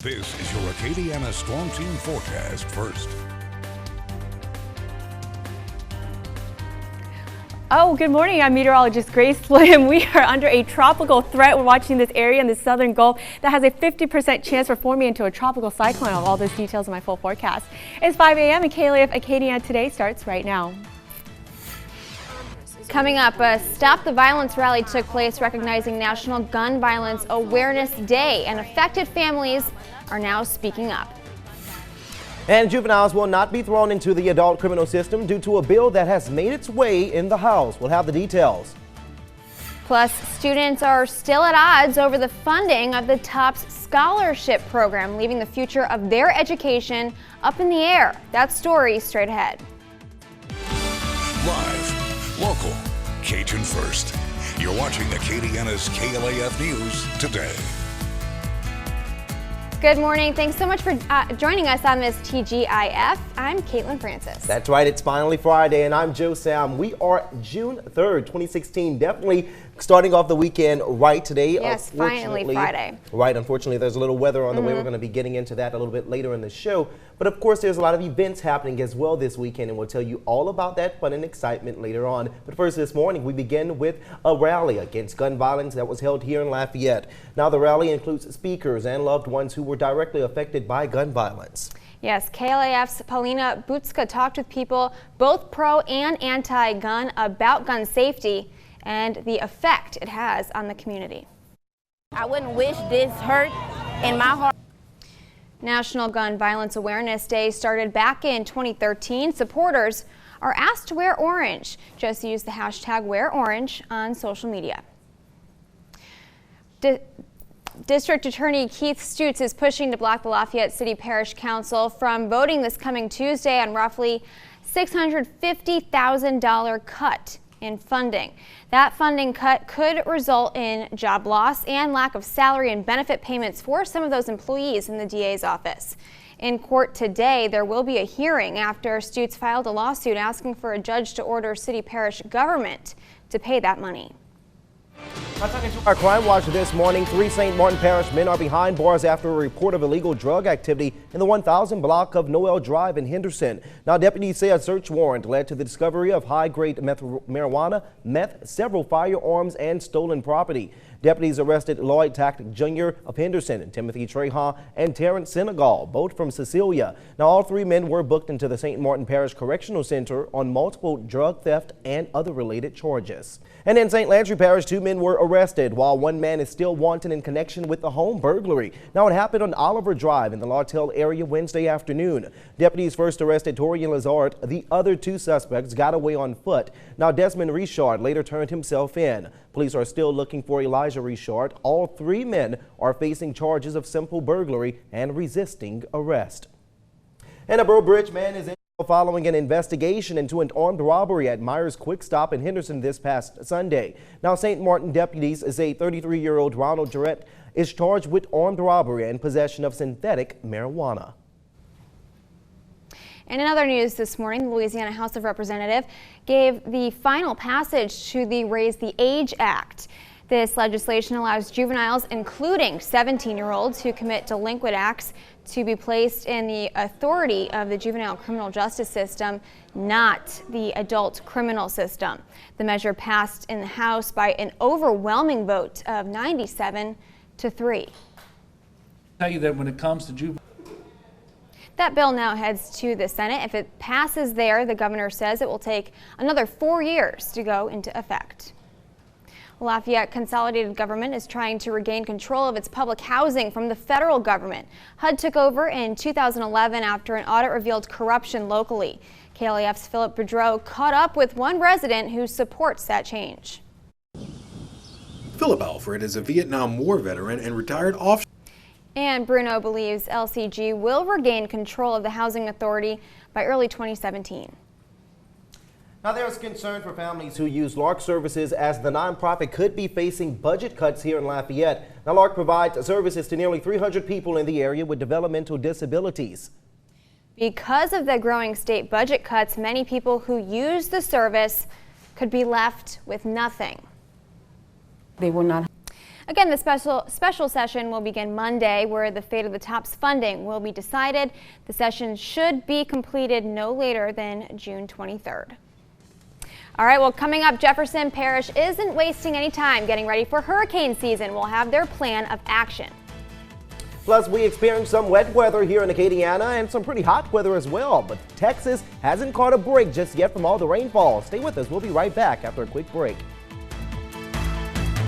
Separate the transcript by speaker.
Speaker 1: This is your Acadiana Storm Team forecast first.
Speaker 2: Oh, good morning. I'm meteorologist Grace Lim. We are under a tropical threat. We're watching this area in the southern Gulf that has a 50% chance for forming into a tropical cyclone. All those details in my full forecast. It's 5 a.m. and KLAF Acadiana Today starts right now.
Speaker 3: Coming up, a Stop the Violence rally took place recognizing National Gun Violence Awareness Day, and affected families are now speaking up.
Speaker 4: And juveniles will not be thrown into the adult criminal system due to a bill that has made its way in the House. We'll have the details.
Speaker 3: Plus, students are still at odds over the funding of the TOPS scholarship program, leaving the future of their education up in the air. That story straight ahead.
Speaker 1: Live, local, Cajun first. You're watching Acadiana's KLAF News today.
Speaker 3: Good morning. Thanks so much for joining us on this TGIF. I'm Caitlin Francis.
Speaker 4: That's right. It's finally Friday, and I'm Joe Sam. We are June 3rd, 2016. Definitely starting off the weekend right today.
Speaker 3: Yes, finally Friday.
Speaker 4: Right. Unfortunately, there's a little weather on the way. We're going to be getting into that a little bit later in the show. But of course, there's a lot of events happening as well this weekend, and we'll tell you all about that fun and excitement later on. But first this morning, we begin with a rally against gun violence that was held here in Lafayette. Now, the rally includes speakers and loved ones who were directly affected by gun violence.
Speaker 3: Yes, KLAF's Paulina Butska talked with people both pro and anti-gun about gun safety and the effect it has on the community.
Speaker 5: I wouldn't wish this hurt in my heart.
Speaker 3: National Gun Violence Awareness Day started back in 2013. Supporters are asked to wear orange. Just use the hashtag #WearOrange on social media. District Attorney Keith Stutz is pushing to block the Lafayette City Parish Council from voting this coming Tuesday on roughly $650,000 cut in funding. That funding cut could result in job loss and lack of salary and benefit payments for some of those employees in the DA's office. In court today, there will be a hearing after Stutz filed a lawsuit asking for a judge to order city parish government to pay that money.
Speaker 4: Now, talking to our crime watch this morning, 3 St. Martin Parish men are behind bars after a report of illegal drug activity in the 1000 block of Noel Drive in Henderson. Now, deputies say a search warrant led to the discovery of high-grade marijuana, meth, several firearms, and stolen property. Deputies arrested Lloyd Tack Jr. of Henderson, Timothy Treha, and Terrence Senegal, both from Cecilia. Now, all 3 men were booked into the St. Martin Parish Correctional Center on multiple drug theft and other related charges. And in St. Landry Parish, 2 men were arrested, while 1 man is still wanted in connection with the home burglary. Now, it happened on Oliver Drive in the Lartell area Wednesday afternoon. Deputies first arrested Torian Lazard. The other 2 suspects got away on foot. Now, Desmond Richard later turned himself in. Police are still looking for Elijah Richard. All 3 men are facing charges of simple burglary and resisting arrest. And a Burr Bridge man is in following an investigation into an armed robbery at Myers Quick Stop in Henderson this past Sunday. Now, St. Martin deputies say 33-year-old Ronald Jarrett is charged with armed robbery and possession of synthetic marijuana.
Speaker 3: And in other news this morning, the Louisiana House of Representatives gave the final passage to the Raise the Age Act. This legislation allows juveniles, including 17-year-olds who commit delinquent acts, to be placed in the authority of the juvenile criminal justice system, not the adult criminal system. The measure passed in the House by an overwhelming vote of 97-3.
Speaker 6: Tell you that when it comes to juvenile.
Speaker 3: That bill now heads to the Senate. If it passes there, the governor says it will take another 4 years to go into effect. Lafayette Consolidated Government is trying to regain control of its public housing from the federal government. HUD took over in 2011 after an audit revealed corruption locally. KLAF's Philip Boudreau caught up with one resident who supports that change.
Speaker 7: Philip Alfred is a Vietnam War veteran and retired officer.
Speaker 3: And Bruno believes LCG will regain control of the housing authority by early 2017.
Speaker 4: Now, there's concern for families who use LARC services as the nonprofit could be facing budget cuts here in Lafayette. Now, LARC provides services to nearly 300 people in the area with developmental disabilities.
Speaker 3: Because of the growing state budget cuts, many people who use the service could be left with nothing.
Speaker 5: They will not.
Speaker 3: Again, the special session will begin Monday, where the fate of the TOPS funding will be decided. The session should be completed no later than June 23rd. All right, well, coming up, Jefferson Parish isn't wasting any time getting ready for hurricane season. We'll have their plan of action.
Speaker 4: Plus, we experienced some wet weather here in Acadiana and some pretty hot weather as well. But Texas hasn't caught a break just yet from all the rainfall. Stay with us. We'll be right back after a quick break.